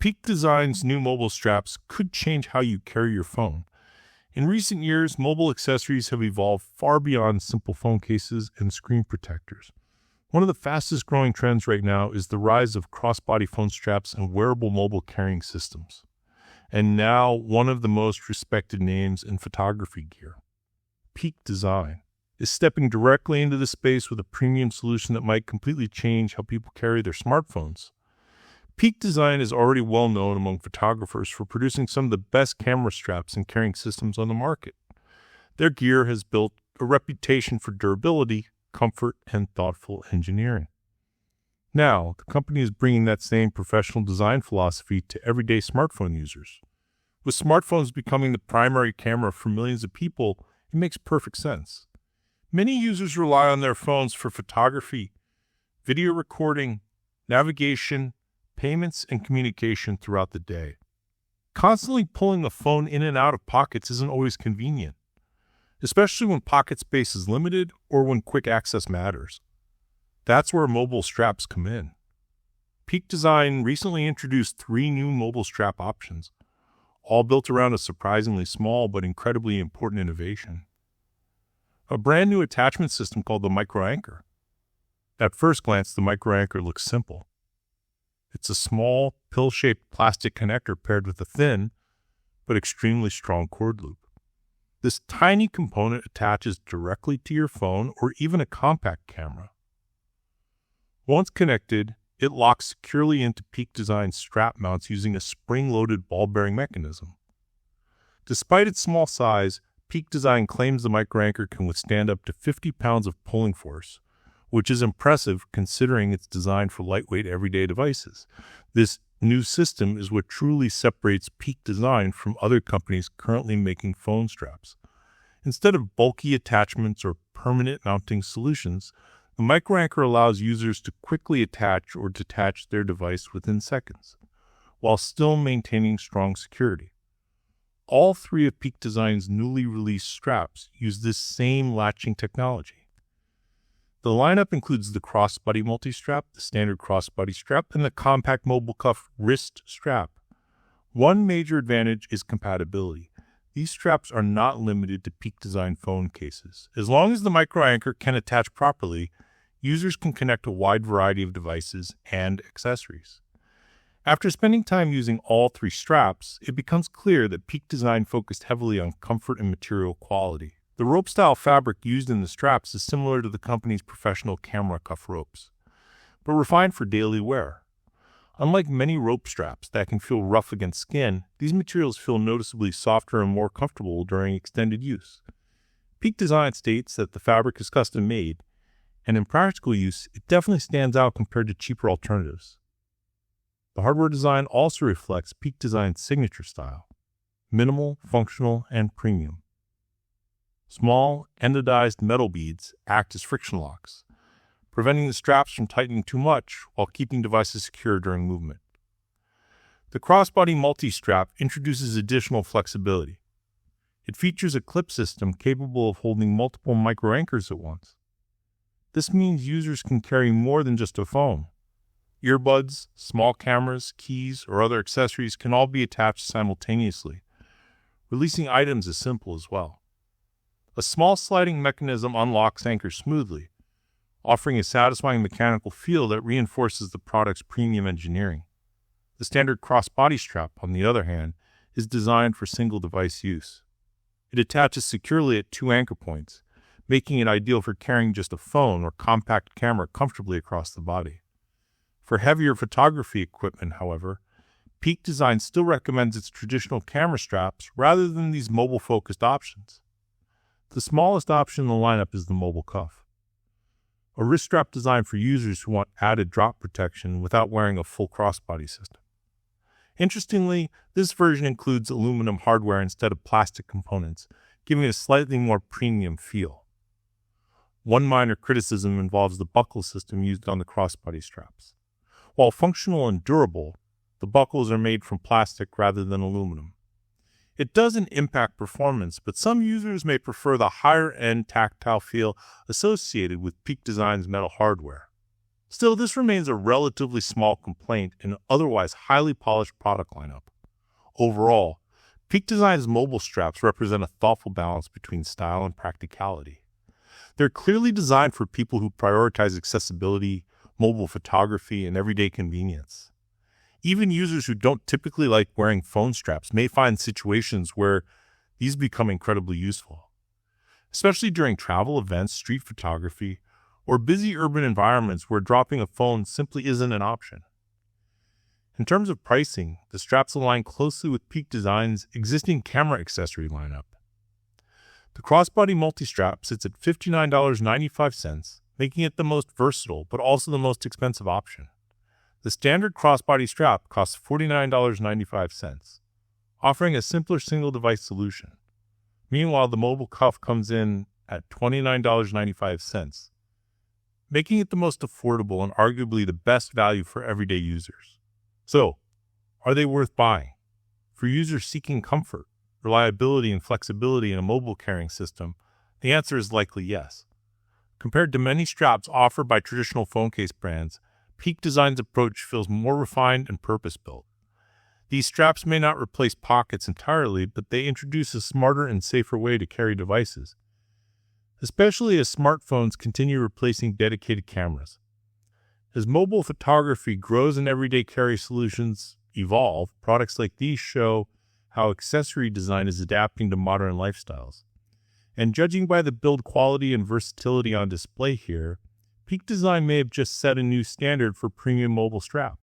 Peak Design's new mobile straps could change how you carry your phone. In recent years, mobile accessories have evolved far beyond simple phone cases and screen protectors. One of the fastest growing trends right now is the rise of crossbody phone straps and wearable mobile carrying systems. And now, one of the most respected names in photography gear, Peak Design, is stepping directly into the space with a premium solution that might completely change how people carry their smartphones. Peak Design is already well known among photographers for producing some of the best camera straps and carrying systems on the market. Their gear has built a reputation for durability, comfort, and thoughtful engineering. Now, the company is bringing that same professional design philosophy to everyday smartphone users. With smartphones becoming the primary camera for millions of people, it makes perfect sense. Many users rely on their phones for photography, video recording, navigation, payments, and communication throughout the day. Constantly pulling the phone in and out of pockets isn't always convenient, especially when pocket space is limited or when quick access matters. That's where mobile straps come in. Peak Design recently introduced 3 new mobile strap options, all built around a surprisingly small but incredibly important innovation. A brand new attachment system called the Micro Anchor. At first glance, the Micro Anchor looks simple. It's a small, pill-shaped plastic connector paired with a thin, but extremely strong cord loop. This tiny component attaches directly to your phone or even a compact camera. Once connected, it locks securely into Peak Design's strap mounts using a spring-loaded ball-bearing mechanism. Despite its small size, Peak Design claims the Micro Anchor can withstand up to 50 pounds of pulling force, which is impressive considering it's designed for lightweight everyday devices. This new system is what truly separates Peak Design from other companies currently making phone straps. Instead of bulky attachments or permanent mounting solutions, the Micro Anchor allows users to quickly attach or detach their device within seconds, while still maintaining strong security. All 3 of Peak Design's newly released straps use this same latching technology. The lineup includes the crossbody multi-strap, the standard crossbody strap, and the compact mobile cuff wrist strap. One major advantage is compatibility. These straps are not limited to Peak Design phone cases. As long as the Micro Anchor can attach properly, users can connect a wide variety of devices and accessories. After spending time using all 3 straps, it becomes clear that Peak Design focused heavily on comfort and material quality. The rope-style fabric used in the straps is similar to the company's professional camera cuff ropes, but refined for daily wear. Unlike many rope straps that can feel rough against skin, these materials feel noticeably softer and more comfortable during extended use. Peak Design states that the fabric is custom-made, and in practical use, it definitely stands out compared to cheaper alternatives. The hardware design also reflects Peak Design's signature style: minimal, functional, and premium. Small, anodized metal beads act as friction locks, preventing the straps from tightening too much while keeping devices secure during movement. The crossbody multi-strap introduces additional flexibility. It features a clip system capable of holding multiple micro anchors at once. This means users can carry more than just a phone. Earbuds, small cameras, keys, or other accessories can all be attached simultaneously. Releasing items is simple as well. A small sliding mechanism unlocks anchors smoothly, offering a satisfying mechanical feel that reinforces the product's premium engineering. The standard crossbody strap, on the other hand, is designed for single-device use. It attaches securely at 2 anchor points, making it ideal for carrying just a phone or compact camera comfortably across the body. For heavier photography equipment, however, Peak Design still recommends its traditional camera straps rather than these mobile-focused options. The smallest option in the lineup is the mobile cuff, a wrist strap designed for users who want added drop protection without wearing a full crossbody system. Interestingly, this version includes aluminum hardware instead of plastic components, giving it a slightly more premium feel. One minor criticism involves the buckle system used on the crossbody straps. While functional and durable, the buckles are made from plastic rather than aluminum. It doesn't impact performance, but some users may prefer the higher-end tactile feel associated with Peak Design's metal hardware. Still, this remains a relatively small complaint in an otherwise highly polished product lineup. Overall, Peak Design's mobile straps represent a thoughtful balance between style and practicality. They're clearly designed for people who prioritize accessibility, mobile photography, and everyday convenience. Even users who don't typically like wearing phone straps may find situations where these become incredibly useful, especially during travel events, street photography, or busy urban environments where dropping a phone simply isn't an option. In terms of pricing, the straps align closely with Peak Design's existing camera accessory lineup. The crossbody multi-strap sits at $59.95, making it the most versatile but also the most expensive option. The standard crossbody strap costs $49.95, offering a simpler single-device solution. Meanwhile, the mobile cuff comes in at $29.95, making it the most affordable and arguably the best value for everyday users. So, are they worth buying? For users seeking comfort, reliability, and flexibility in a mobile carrying system, the answer is likely yes. Compared to many straps offered by traditional phone case brands, Peak Design's approach feels more refined and purpose-built. These straps may not replace pockets entirely, but they introduce a smarter and safer way to carry devices, especially as smartphones continue replacing dedicated cameras. As mobile photography grows and everyday carry solutions evolve, products like these show how accessory design is adapting to modern lifestyles. And judging by the build quality and versatility on display here, Peak Design may have just set a new standard for premium mobile strap.